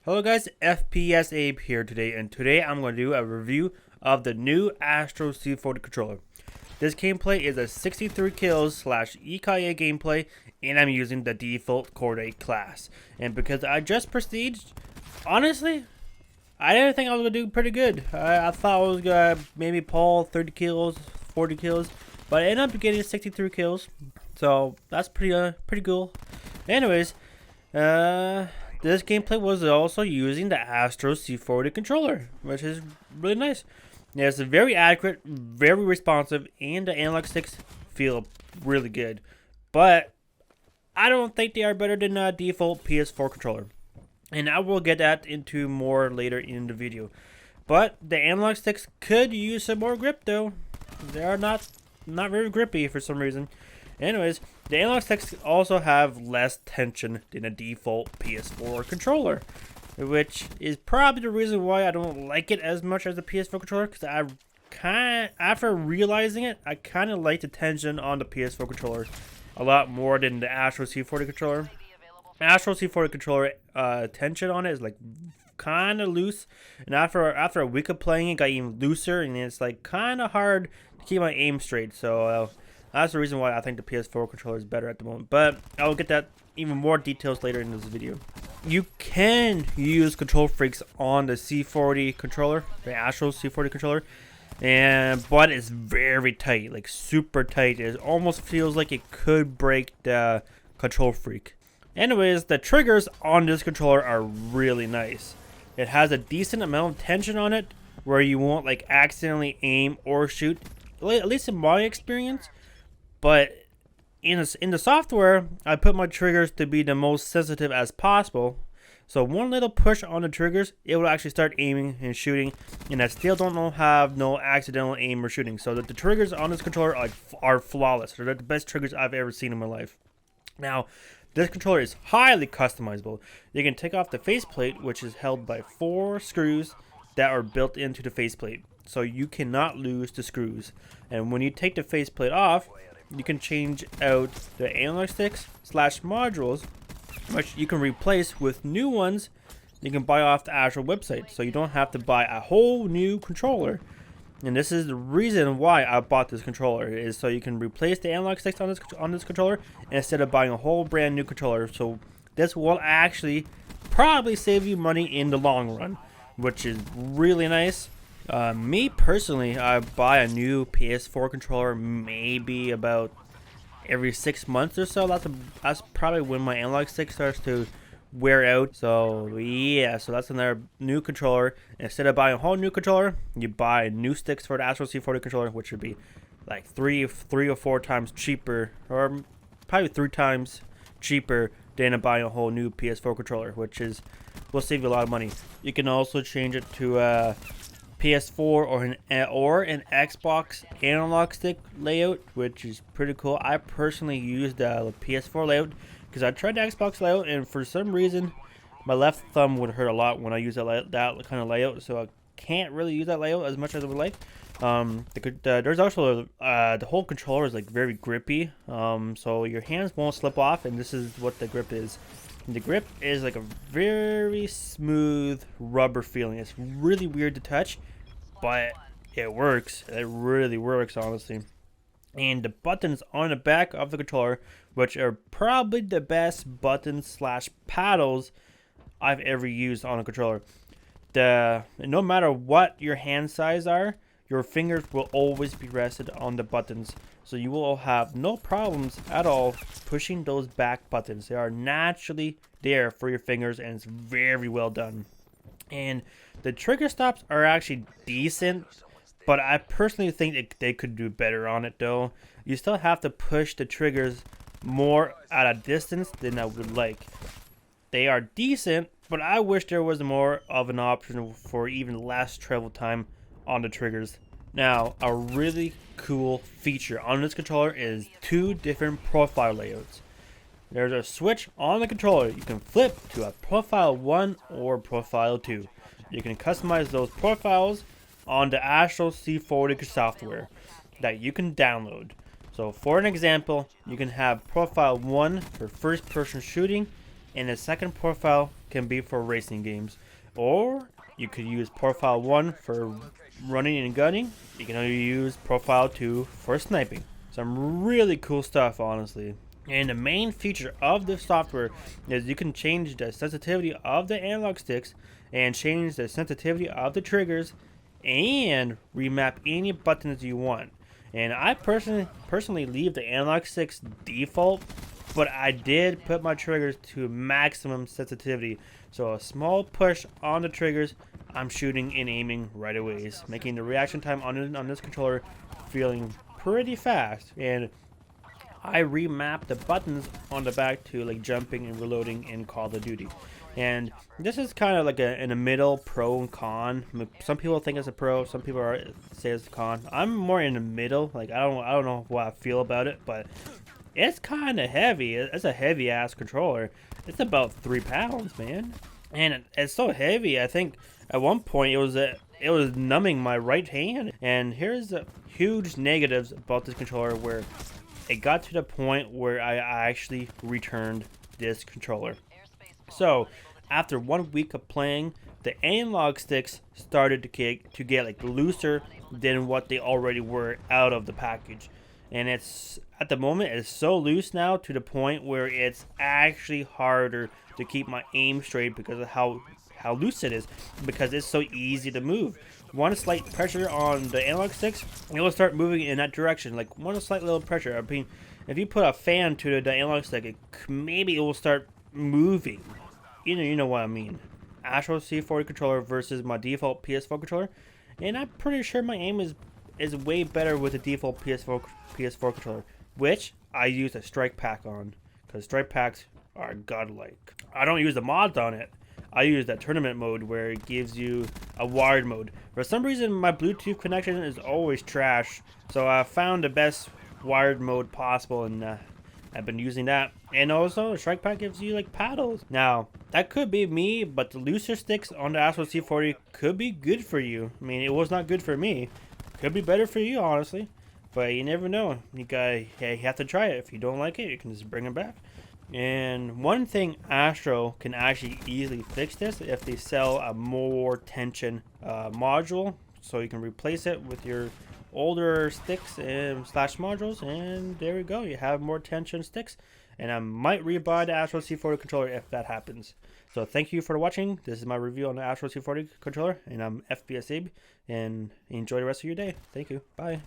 Hello guys, FPS Abe here today, and today I'm going to do a review of the new Astro C40 controller. This gameplay is a 63 kills slash EKA gameplay, and I'm using the default coordinate class. And because I just prestiged, honestly, I didn't think I was going to do pretty good. I thought I was going to maybe pull 30 kills, 40 kills, but I ended up getting 63 kills, so that's pretty cool. Anyways, this gameplay was also using the Astro C40 controller, which is really nice. Yeah, it's very accurate, very responsive, and the analog sticks feel really good. But I don't think they are better than a default PS4 controller. And I will get that into more later in the video. But the analog sticks could use some more grip though. They are not very grippy for some reason. Anyways, the analog sticks also have less tension than a default PS4 controller, which is probably the reason why I don't like it as much as the PS4 controller, because after realizing it, I kind of like the tension on the PS4 controller a lot more than the Astro C40 controller. Astro C40 controller tension on it is like kind of loose, and after a week of playing it, got even looser, and it's like kind of hard to keep my aim straight. So that's the reason why I think the PS4 controller is better at the moment. But I'll get that even more details later in this video. You can use control freaks on the C40 controller, the Astro C40 controller, but it's very tight, like super tight. It almost feels like it could break the control freak. Anyways, the triggers on this controller are really nice. It has a decent amount of tension on it, where you won't like accidentally aim or shoot, at least in my experience. But in the software, I put my triggers to be the most sensitive as possible. So one little push on the triggers, it will actually start aiming and shooting, and I still don't have no accidental aim or shooting. So the triggers on this controller are flawless. They're the best triggers I've ever seen in my life. Now, this controller is highly customizable. You can take off the faceplate, which is held by 4 screws that are built into the faceplate, so you cannot lose the screws. And when you take the faceplate off, you can change out the analog sticks slash modules, which you can replace with new ones you can buy off the actual website, so you don't have to buy a whole new controller. And this is the reason why I bought this controller, is so you can replace the analog sticks on this controller instead of buying a whole brand new controller. So this will actually probably save you money in the long run, which is really nice. Me personally, I buy a new PS4 controller maybe about every 6 months or so. That's probably when my analog stick starts to wear out. So yeah, so that's another new controller. Instead of buying a whole new controller, you buy new sticks for the Astro C40 controller, which would be like three or 4 times cheaper, or probably 3 times cheaper than buying a whole new PS4 controller, which will save you a lot of money. You can also change it to PS4 or an Xbox analog stick layout, which is pretty cool. I personally use the PS4 layout because I tried the Xbox layout, and for some reason my left thumb would hurt a lot when I use that kind of layout, so I can't really use that layout as much as I would like. There's also the whole controller is like very grippy, so your hands won't slip off, and this is what the grip is. The grip is like a very smooth rubber feeling. It's really weird to touch, but it works. It really works, honestly. And the buttons on the back of the controller, which are probably the best buttons slash paddles I've ever used on a controller. No matter what your hand size are, your fingers will always be rested on the buttons, so you will have no problems at all pushing those back buttons. They are naturally there for your fingers, and it's very well done. And the trigger stops are actually decent, but I personally think they could do better on it though. You still have to push the triggers more at a distance than I would like. They are decent, but I wish there was more of an option for even less travel time on the triggers. Now, a really cool feature on this controller is 2 different profile layouts. There's a switch on the controller. You can flip to a profile 1 or profile 2. You can customize those profiles on the Astro C40 software that you can download. So for an example, you can have profile 1 for first person shooting and the second profile can be for racing games. Or you could use profile 1 for running and gunning. You can only use profile 2 for sniping. Some really cool stuff, honestly. And the main feature of this software is you can change the sensitivity of the analog sticks and change the sensitivity of the triggers and remap any buttons you want. And I personally leave the analog sticks default, but I did put my triggers to maximum sensitivity. So a small push on the triggers, I'm shooting and aiming right away, making the reaction time on this controller feeling pretty fast. And I remap the buttons on the back to like jumping and reloading in Call of Duty. And this is kind of like in the middle, pro and con. Some people think it's a pro, some people say it's a con. I'm more in the middle. Like I don't know what I feel about it, but it's kind of heavy. It's a heavy ass controller. It's about 3 pounds, man, and it's so heavy. I think at one point it was numbing my right hand. And here's the huge negatives about this controller, where it got to the point where I actually returned this controller. So after 1 week of playing, the analog sticks started to get like looser than what they already were out of the package. And it's at the moment it's so loose now to the point where it's actually harder to keep my aim straight because of how loose it is, because it's so easy to move. One slight pressure on the analog sticks, it will start moving in that direction. Like one slight little pressure. I mean, if you put a fan to the analog stick, maybe it will start moving. You know what I mean. Astro C40 controller versus my default PS4 controller, and I'm pretty sure my aim is way better with the default PS4 controller, which I use a strike pack on, because strike packs are godlike. I don't use the mods on it. I use that tournament mode where it gives you a wired mode. For some reason, my Bluetooth connection is always trash, so I found the best wired mode possible, and I've been using that. And also, the strike pack gives you like paddles. Now, that could be me, but the looser sticks on the Astro C40 could be good for you. I mean, it was not good for me. Could be better for you, honestly. But you never know. You have to try it. If you don't like it, you can just bring it back. And one thing, Astro can actually easily fix this if they sell a more tension module, so you can replace it with your older sticks and slash modules, and there we go, you have more tension sticks. And I might rebuy the Astro C40 controller if that happens. So thank you for watching. This is my review on the Astro C40 controller, and I'm FBS Abe, and enjoy the rest of your day. Thank you. Bye.